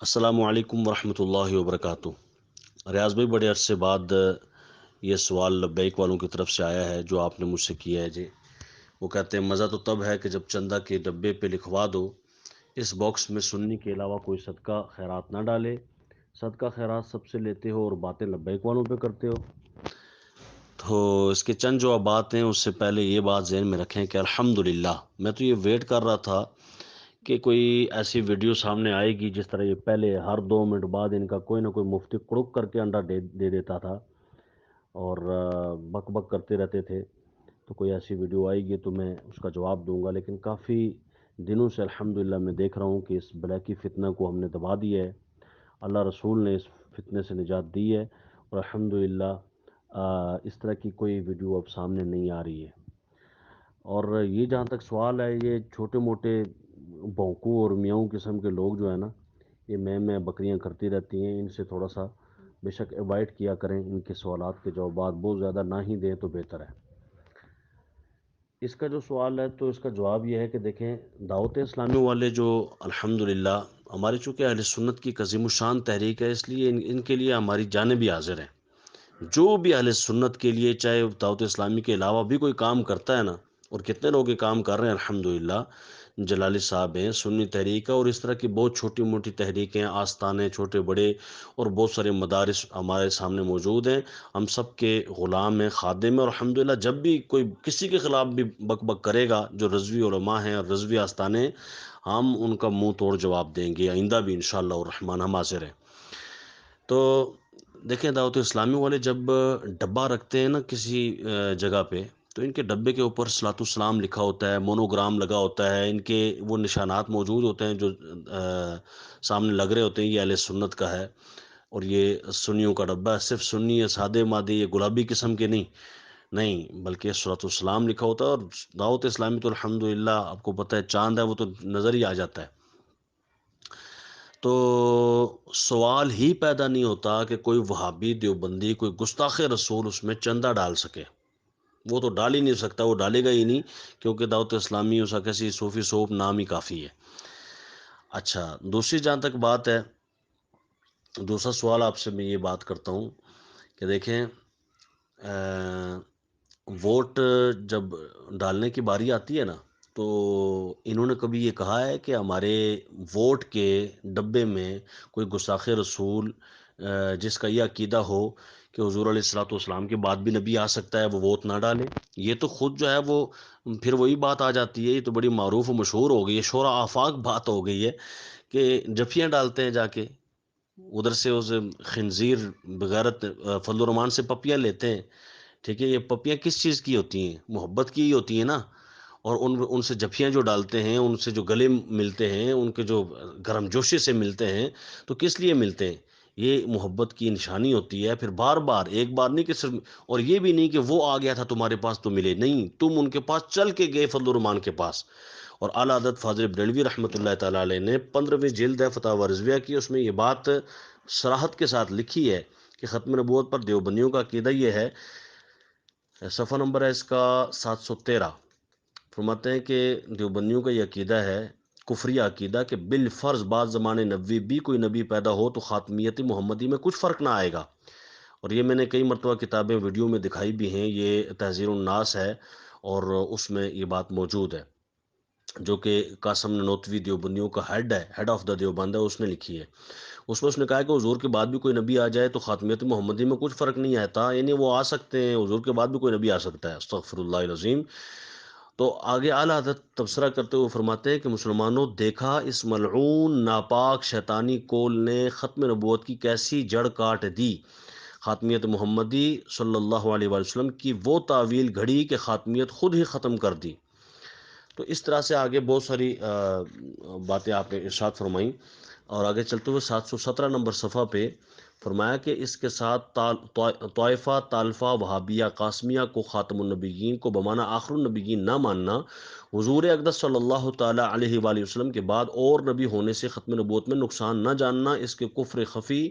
السلام علیکم ورحمۃ اللہ وبرکاتہ۔ ریاض بھائی، بڑے عرصے بعد یہ سوال لبیک والوں کی طرف سے آیا ہے جو آپ نے مجھ سے کیا ہے جی۔ وہ کہتے ہیں مزہ تو تب ہے کہ جب چندہ کے ڈبے پہ لکھوا دو اس باکس میں سنی کے علاوہ کوئی صدقہ خیرات نہ ڈالے، صدقہ خیرات سب سے لیتے ہو اور باتیں لبیک والوں پہ کرتے ہو۔ تو اس کے چند جوابات ہیں۔ اس سے پہلے یہ بات ذہن میں رکھیں کہ الحمدللہ میں تو یہ ویٹ کر رہا تھا کہ کوئی ایسی ویڈیو سامنے آئے گی جس طرح یہ پہلے ہر 2 منٹ بعد ان کا کوئی نہ کوئی مفتی کڑک کر کے انڈا دے دیتا تھا اور بک بک کرتے رہتے تھے۔ تو کوئی ایسی ویڈیو آئے گی تو میں اس کا جواب دوں گا، لیکن کافی دنوں سے الحمدللہ میں دیکھ رہا ہوں کہ اس بلیکی فتنہ کو ہم نے دبا دیا ہے۔ اللہ رسول نے اس فتنے سے نجات دی ہے اور الحمدللہ اس طرح کی کوئی ویڈیو اب سامنے نہیں آ رہی ہے۔ اور یہ جہاں تک سوال ہے، یہ چھوٹے موٹے بھونکوں اور میاؤں قسم کے لوگ جو ہے نا، یہ میں بکریاں کرتی رہتی ہیں، ان سے تھوڑا سا بے شک اوائڈ کیا کریں۔ ان کے سوالات کے جوابات بہت زیادہ نہ ہی دیں تو بہتر ہے۔ اس کا جو سوال ہے تو اس کا جواب یہ ہے کہ دیکھیں، دعوت اسلامی والے جو الحمدللہ ہماری چونکہ اہل سنت کی عظیم الشان تحریک ہے، اس لیے ان کے لیے ہماری جانیں بھی حاضر ہیں۔ جو بھی اہل سنت کے لیے چاہے دعوت اسلامی کے علاوہ بھی کوئی کام کرتا ہے نا، اور کتنے لوگ یہ کام کر رہے ہیں الحمدللہ، جلالی صاحب ہیں، سنی تحریک ہے، اور اس طرح کی بہت چھوٹی موٹی تحریکیں، آستانے چھوٹے بڑے اور بہت سارے مدارس ہمارے سامنے موجود ہیں۔ ہم سب کے غلام ہیں، خادم ہیں، اور الحمدللہ جب بھی کوئی کسی کے خلاف بھی بک بک کرے گا جو رضوی علماء ہیں اور رضوی آستانے ہیں، ہم ان کا منہ توڑ جواب دیں گے، آئندہ بھی انشاءاللہ الرحمن ہم حاضر ہیں۔ تو دیکھیں، دعوت اسلامی والے جب ڈبہ رکھتے ہیں نا کسی جگہ پہ، تو ان کے ڈبے کے اوپر صلاۃ السلام لکھا ہوتا ہے، مونوگرام لگا ہوتا ہے، ان کے وہ نشانات موجود ہوتے ہیں جو سامنے لگ رہے ہوتے ہیں یہ اہل سنت کا ہے اور یہ سنیوں کا ڈبہ ہے۔ صرف سنی ہے، سادے مادے، یہ گلابی قسم کے نہیں بلکہ صلاۃ السلام لکھا ہوتا ہے۔ اور دعوت اسلامی تو الحمدللہ آپ کو پتہ ہے چاند ہے، وہ تو نظر ہی آ جاتا ہے۔ تو سوال ہی پیدا نہیں ہوتا کہ کوئی وہابی دیوبندی، کوئی گستاخ رسول اس میں چندہ ڈال سکے۔ وہ تو ڈال ہی نہیں سکتا، وہ ڈالے گا ہی نہیں، کیونکہ دعوت اسلامی اسا کیسی صوفی صوپ نام ہی کافی ہے۔ اچھا، دوسری جہاں تک بات ہے، دوسرا سوال آپ سے میں یہ بات کرتا ہوں کہ دیکھیں، ووٹ جب ڈالنے کی باری آتی ہے نا، تو انہوں نے کبھی یہ کہا ہے کہ ہمارے ووٹ کے ڈبے میں کوئی گستاخ رسول جس کا یہ عقیدہ ہو کہ حضور علیہ الصلوۃ والسلام کے بعد بھی نبی آ سکتا ہے، وہ ووٹ نہ ڈالے؟ یہ تو خود جو ہے وہ پھر وہی بات آ جاتی ہے، یہ تو بڑی معروف و مشہور ہو گئی ہے، شورا آفاق بات ہو گئی ہے کہ جفیاں ڈالتے ہیں جا کے ادھر سے، اس خنزیر بغیرت فضل الرحمان سے پپیاں لیتے ہیں۔ ٹھیک ہے، یہ پپیاں کس چیز کی ہوتی ہیں؟ محبت کی ہی ہوتی ہیں نا۔ اور ان سے جفیاں جو ڈالتے ہیں، ان سے جو گلے ملتے ہیں، ان کے جو گرم جوشی سے ملتے ہیں، تو کس لیے ملتے ہیں؟ یہ محبت کی نشانی ہوتی ہے۔ پھر بار بار، ایک بار نہیں کہ صرف، اور یہ بھی نہیں کہ وہ آ گیا تھا تمہارے پاس تو ملے، نہیں، تم ان کے پاس چل کے گئے فضل الرحمان کے پاس۔ اور اعلیٰ حضرت فاضل بریلوی رحمۃ اللہ تعالیٰ علیہ نے 15ویں جلد ہے فتاوی رضویہ کی، اس میں یہ بات صراحت کے ساتھ لکھی ہے کہ ختم نبوت پر دیوبندیوں کا عقیدہ یہ ہے۔ صفحہ نمبر ہے اس کا 713۔ فرماتے ہیں کہ دیوبندیوں کا یہ عقیدہ ہے، کفری عقیدہ، کہ بالفرض بعد زمانے نبوی بھی کوئی نبی پیدا ہو تو خاتمیت محمدی میں کچھ فرق نہ آئے گا۔ اور یہ میں نے کئی مرتبہ کتابیں ویڈیو میں دکھائی بھی ہیں، یہ تحذیر الناس ہے اور اس میں یہ بات موجود ہے، جو کہ قاسم ننوتوی دیوبندیوں کا ہیڈ آف دا دیوبند ہے، اس نے لکھی ہے۔ اس نے کہا کہ حضور کے بعد بھی کوئی نبی آ جائے تو خاتمیت محمدی میں کچھ فرق نہیں آتا، یعنی وہ آ سکتے ہیں، حضور کے بعد بھی کوئی نبی آ سکتا ہے۔ استغفر اللہ العظیم۔ تو آگے اعلیٰ حضرت تبصرہ کرتے ہوئے فرماتے ہیں کہ مسلمانوں، دیکھا اس ملعون ناپاک شیطانی کول نے ختم نبوت کی کیسی جڑ کاٹ دی۔ خاتمیت محمدی صلی اللہ علیہ وآلہ وسلم کی وہ تعویل گھڑی کہ خاتمیت خود ہی ختم کر دی۔ تو اس طرح سے آگے بہت ساری باتیں آپ نے ارشاد فرمائیں، اور آگے چلتے ہوئے 717 نمبر صفحہ پہ فرمایا کہ اس کے ساتھ طائفہ طالفہ وہابیہ قاسمیہ کو خاتم النبیین کو بمعنی آخر النبیین نہ ماننا، حضور اقدس صلی اللہ تعالیٰ علیہ وآلہ وسلم کے بعد اور نبی ہونے سے ختم نبوت میں نقصان نہ جاننا، اس کے کفر خفی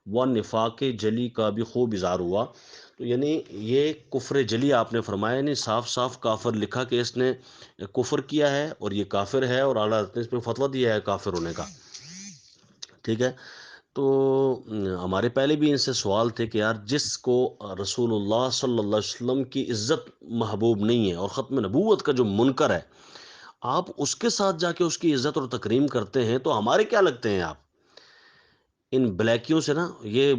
و نفاق جلی کا بھی خوب اظہار ہوا۔ تو یعنی یہ کفر جلی آپ نے فرمایا، یعنی صاف صاف کافر لکھا کہ اس نے کفر کیا ہے اور یہ کافر ہے، اور اعلیٰ حضرت نے اس پہ فتویٰ دیا ہے کافر ہونے کا۔ ٹھیک ہے، تو ہمارے پہلے بھی ان سے سوال تھے کہ یار جس کو رسول اللہ صلی اللہ علیہ وسلم کی عزت محبوب نہیں ہے اور ختم نبوت کا جو منکر ہے، آپ اس کے ساتھ جا کے اس کی عزت اور تکریم کرتے ہیں، تو ہمارے کیا لگتے ہیں آپ؟ ان بلیکیوں سے نا یہ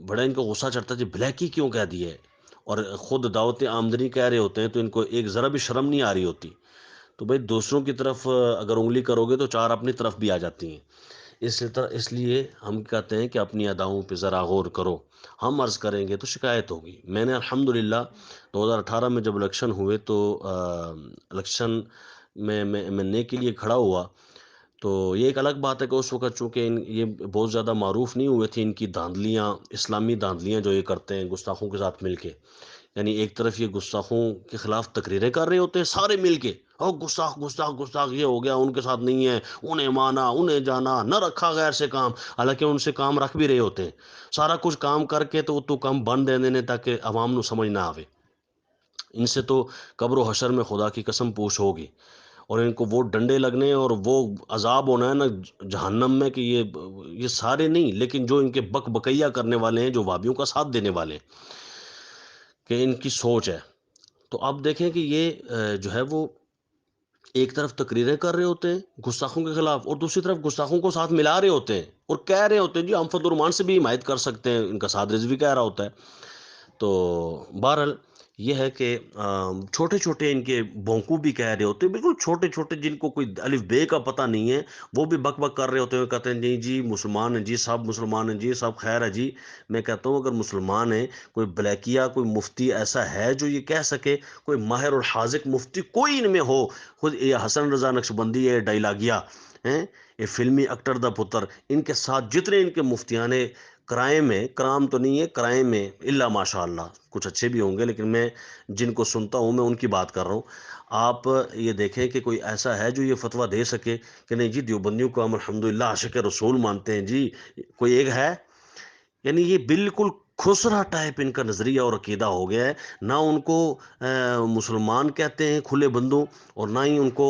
بڑا ان کو غصہ چڑھتا ہے جی، بلیکی کیوں کہہ دی ہے، اور خود دعوت آمدنی کہہ رہے ہوتے ہیں تو ان کو ایک ذرا بھی شرم نہیں آ رہی ہوتی۔ تو بھائی دوسروں کی طرف اگر انگلی کرو گے تو چار اپنی طرف بھی آ جاتی ہیں۔ اس لیے ہم کہتے ہیں کہ اپنی اداؤں پہ ذرا غور کرو، ہم عرض کریں گے تو شکایت ہوگی۔ میں نے الحمدللہ 2018 میں جب الیکشن ہوئے تو الیکشن میں نے کے لیے کھڑا ہوا، تو یہ ایک الگ بات ہے کہ اس وقت چونکہ یہ بہت زیادہ معروف نہیں ہوئے تھے ان کی دھاندلیاں، اسلامی دھاندلیاں جو یہ کرتے ہیں گستاخوں کے ساتھ مل کے، یعنی ایک طرف یہ گستاخوں کے خلاف تقریریں کر رہے ہوتے ہیں سارے مل کے، او گستاخ گستاخ گستاخ یہ ہو گیا، ان کے ساتھ نہیں ہے، انہیں مانا انہیں جانا، نہ رکھا غیر سے کام، حالانکہ ان سے کام رکھ بھی رہے ہوتے ہیں، سارا کچھ کام کر کے تو کام بند دے دینے تاکہ عوام نو سمجھ نہ آوے۔ ان سے تو قبر و حشر میں خدا کی قسم پوچھ ہوگی، اور ان کو وہ ڈنڈے لگنے اور وہ عذاب ہونا ہے نا جہنم میں، کہ یہ سارے نہیں، لیکن جو ان کے بک بکیا کرنے والے ہیں، جو وابیوں کا ساتھ دینے والے ہیں، کہ ان کی سوچ ہے۔ تو اب دیکھیں کہ یہ جو ہے وہ ایک طرف تقریریں کر رہے ہوتے ہیں گستاخوں کے خلاف، اور دوسری طرف گستاخوں کو ساتھ ملا رہے ہوتے ہیں اور کہہ رہے ہوتے ہیں جی ہم فضل الرحمان سے بھی حمایت کر سکتے ہیں، ان کا ساتھ رضوی کہہ رہا ہوتا ہے۔ تو بہرحال یہ ہے کہ چھوٹے چھوٹے ان کے بونکو بھی کہہ رہے ہوتے ہیں، بالکل چھوٹے چھوٹے، جن کو کوئی الف بے کا پتہ نہیں ہے، وہ بھی بک بک کر رہے ہوتے ہیں، کہتے ہیں جی جی مسلمان ہیں جی، سب مسلمان ہیں جی، سب خیر ہے جی۔ میں کہتا ہوں اگر مسلمان ہیں، کوئی بلیکیا، کوئی مفتی ایسا ہے جو یہ کہہ سکے، کوئی ماہر اور حاذق مفتی کوئی ان میں ہو، خود یہ حسن رضا نقشبندی ہے ڈائلاگیا ہیں، یہ فلمی ایکٹر دا پتر، ان کے ساتھ جتنے ان کے مفتیان کرائم میں، کرام تو نہیں ہے کرائم میں، الا ماشاء اللہ کچھ اچھے بھی ہوں گے، لیکن میں جن کو سنتا ہوں میں ان کی بات کر رہا ہوں۔ آپ یہ دیکھیں کہ کوئی ایسا ہے جو یہ فتویٰ دے سکے کہ نہیں جی دیوبندیوں کو ہم الحمدللہ عاشق رسول مانتے ہیں جی، کوئی ایک ہے؟ یعنی یہ بالکل خسرا ٹائپ ان کا نظریہ اور عقیدہ ہو گیا ہے، نہ ان کو مسلمان کہتے ہیں کھلے بندوں، اور نہ ہی ان کو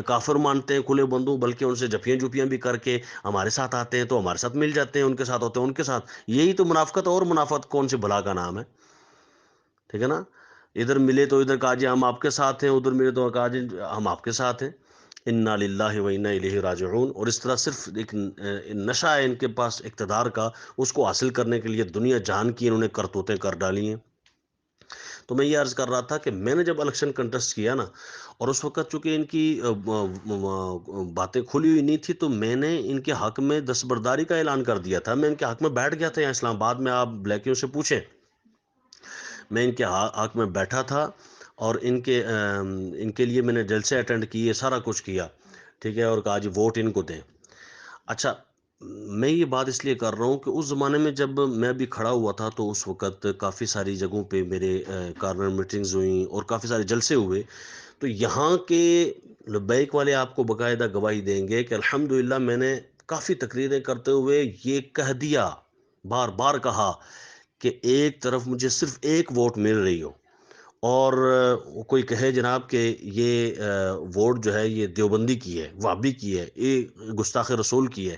کافر مانتے ہیں کھلے بندوں، بلکہ ان سے جفیاں جوپیاں بھی کر کے ہمارے ساتھ آتے ہیں تو ہمارے ساتھ مل جاتے ہیں، ان کے ساتھ ہوتے ہیں ان کے ساتھ، یہی تو منافقت، اور منافقت کون سی بلا کا نام ہے؟ ٹھیک ہے نا؟ ادھر ملے تو ادھر کہا جی ہم آپ کے ساتھ ہیں، ادھر ملے تو کہا جی ہم آپ کے ساتھ ہیں، انا للہ و انا الیہ راجعون۔ اور اس طرح صرف ایک نشہ ہے ان کے پاس اقتدار کا، اس کو حاصل کرنے کے لیے دنیا جان کی انہوں نے کرتوتیں کر ڈالی ہیں۔ تو میں یہ عرض کر رہا تھا کہ میں نے جب الیکشن کنٹیسٹ کیا نا، اور اس وقت چونکہ ان کی باتیں کھلی ہوئی نہیں تھی، تو میں نے ان کے حق میں دستبرداری کا اعلان کر دیا تھا، میں ان کے حق میں بیٹھ گیا تھا یہاں اسلام آباد میں، آپ بلیکیوں سے پوچھیں، میں ان کے حق میں بیٹھا تھا، اور ان کے لیے میں نے جلسے اٹینڈ کیے، سارا کچھ کیا، ٹھیک ہے، اور کہا جی ووٹ ان کو دیں۔ اچھا، میں یہ بات اس لیے کر رہا ہوں کہ اس زمانے میں جب میں بھی کھڑا ہوا تھا تو اس وقت کافی ساری جگہوں پہ میرے کارنر میٹنگز ہوئیں اور کافی سارے جلسے ہوئے، تو یہاں کے لبیک والے آپ کو باقاعدہ گواہی دیں گے کہ الحمدللہ میں نے کافی تقریریں کرتے ہوئے یہ کہہ دیا، بار بار کہا کہ ایک طرف مجھے صرف ایک ووٹ مل رہی ہو، اور کوئی کہے جناب کہ یہ ووٹ جو ہے یہ دیوبندی کی ہے، وہابی کی ہے، یہ گستاخ رسول کی ہے،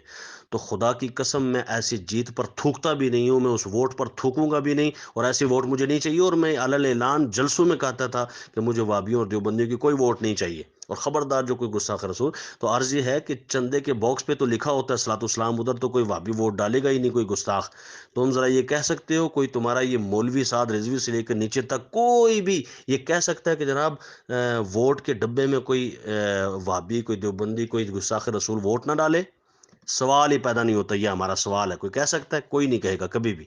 تو خدا کی قسم میں ایسی جیت پر تھوکتا بھی نہیں ہوں، میں اس ووٹ پر تھوکوں گا بھی نہیں، اور ایسی ووٹ مجھے نہیں چاہیے، اور میں علل اعلان جلسوں میں کہتا تھا کہ مجھے وہابیوں اور دیوبندیوں کی کوئی ووٹ نہیں چاہیے، اور خبردار جو کوئی گستاخ رسول۔ تو عرض یہ ہے کہ چندے کے باکس پہ تو لکھا ہوتا ہے صلاۃ والسلام، ادھر تو کوئی وہابی ووٹ ڈالے گا ہی نہیں، کوئی گستاخ۔ تم ذرا یہ کہہ سکتے ہو، کوئی تمہارا یہ مولوی سعد رضوی سے لے کر نیچے تک کوئی بھی یہ کہہ سکتا ہے کہ جناب ووٹ کے ڈبے میں کوئی وہابی، کوئی دیوبندی، کوئی گستاخ رسول ووٹ نہ ڈالے؟ سوال ہی پیدا نہیں ہوتا، یہ ہمارا سوال ہے، کوئی کہہ سکتا ہے؟ کوئی نہیں کہے گا کبھی بھی۔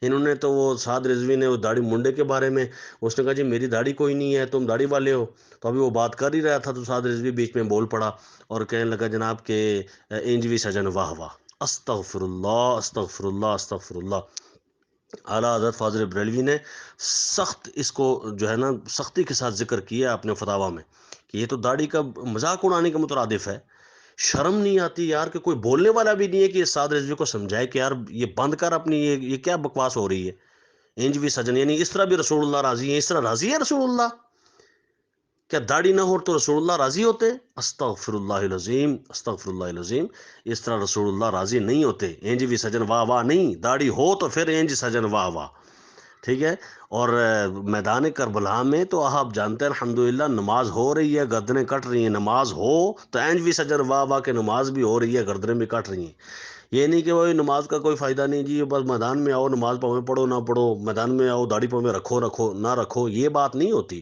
انہوں نے تو وہ سعد رضوی نے وہ داڑھی منڈے کے بارے میں اس نے کہا جی میری داڑھی کوئی نہیں ہے، تم داڑھی والے ہو، تو ابھی وہ بات کر ہی رہا تھا تو سعد رضوی بیچ میں بول پڑا اور کہنے لگا جناب کہ انجوی سجن واہ واہ، استغفر اللہ استغفر اللہ استغفر اللہ۔ اعلیٰ حضرت فاضل بریلوی نے سخت اس کو جو ہے نا سختی کے ساتھ ذکر کیا اپنے فتاوا میں کہ یہ تو داڑھی کا مذاق اڑانے کے مترادف ہے۔ شرم نہیں آتی یار کہ کوئی بولنے والا بھی نہیں ہے کہ سعد رضوی کو سمجھائے کہ یار یہ بند کر اپنی یہ کیا بکواس ہو رہی ہے؟ انج بھی سجن، یعنی اس طرح بھی رسول اللہ راضی ہیں، اس طرح راضی ہے رسول اللہ؟ کیا داڑھی نہ ہو تو رسول اللہ راضی ہوتے؟ استغفر اللہ العظیم، استغفر اللہ العظیم، اس طرح رسول اللہ راضی نہیں ہوتے۔ اینج بھی سجن واہ واہ نہیں، داڑھی ہو تو پھر اینج سجن واہ واہ، ٹھیک ہے۔ اور میدان کربلا میں تو آپ جانتے ہیں الحمدللہ نماز ہو رہی ہے، گردنیں کٹ رہی ہیں، نماز ہو تو اینج بھی سجن واہ واہ کہ نماز بھی ہو رہی ہے، گردنیں بھی کٹ رہی ہیں۔ یہ نہیں کہ وہ نماز کا کوئی فائدہ نہیں جی، بس میدان میں آؤ، نماز پاؤں میں پڑھو نہ پڑھو، میدان میں آؤ داڑھی پاؤں میں رکھو رکھو نہ رکھو، یہ بات نہیں ہوتی۔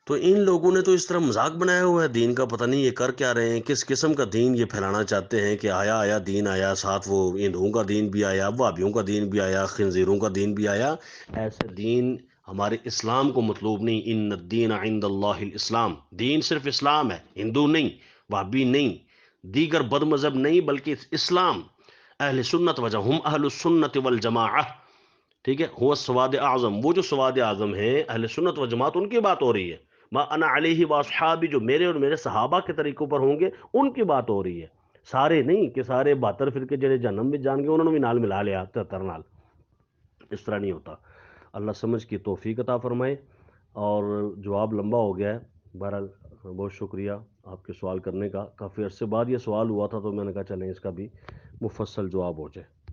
تو ان لوگوں نے تو اس طرح مذاق بنایا ہوا ہے دین کا، پتہ نہیں یہ کر کیا رہے ہیں، کس قسم کا دین یہ پھیلانا چاہتے ہیں کہ آیا آیا دین آیا، ساتھ وہ ہندوؤں کا دین بھی آیا، وہابیوں کا دین بھی آیا، خنزیروں کا دین بھی آیا۔ ایسے دین ہمارے اسلام کو مطلوب نہیں۔ ان الدین عند اللہ الاسلام، دین صرف اسلام ہے، ہندو نہیں، وہابی نہیں، دیگر بد مذہب نہیں، بلکہ اسلام۔ اہل سنت وجہ ہم اہل السنت والجماعہ، ٹھیک ہے، ہوا سواد اعظم، وہ جو سواد اعظم ہے اہل سنت و جماعت، ان کی بات ہو رہی ہے۔ ما انا علیہ واصحابی، جو میرے اور میرے صحابہ کے طریقوں پر ہوں گے ان کی بات ہو رہی ہے، سارے نہیں کہ سارے 72 فرقے جڑے جہنم میں جان گے انہوں نے بھی نال ملا لیا 73 نال، اس طرح نہیں ہوتا۔ اللہ سمجھ کی توفیق عطا فرمائے۔ اور جواب لمبا ہو گیا ہے، بہرحال بہت شکریہ آپ کے سوال کرنے کا، کافی عرصے بعد یہ سوال ہوا تھا تو میں نے کہا چلیں اس کا بھی مفصل جواب ہو جائے۔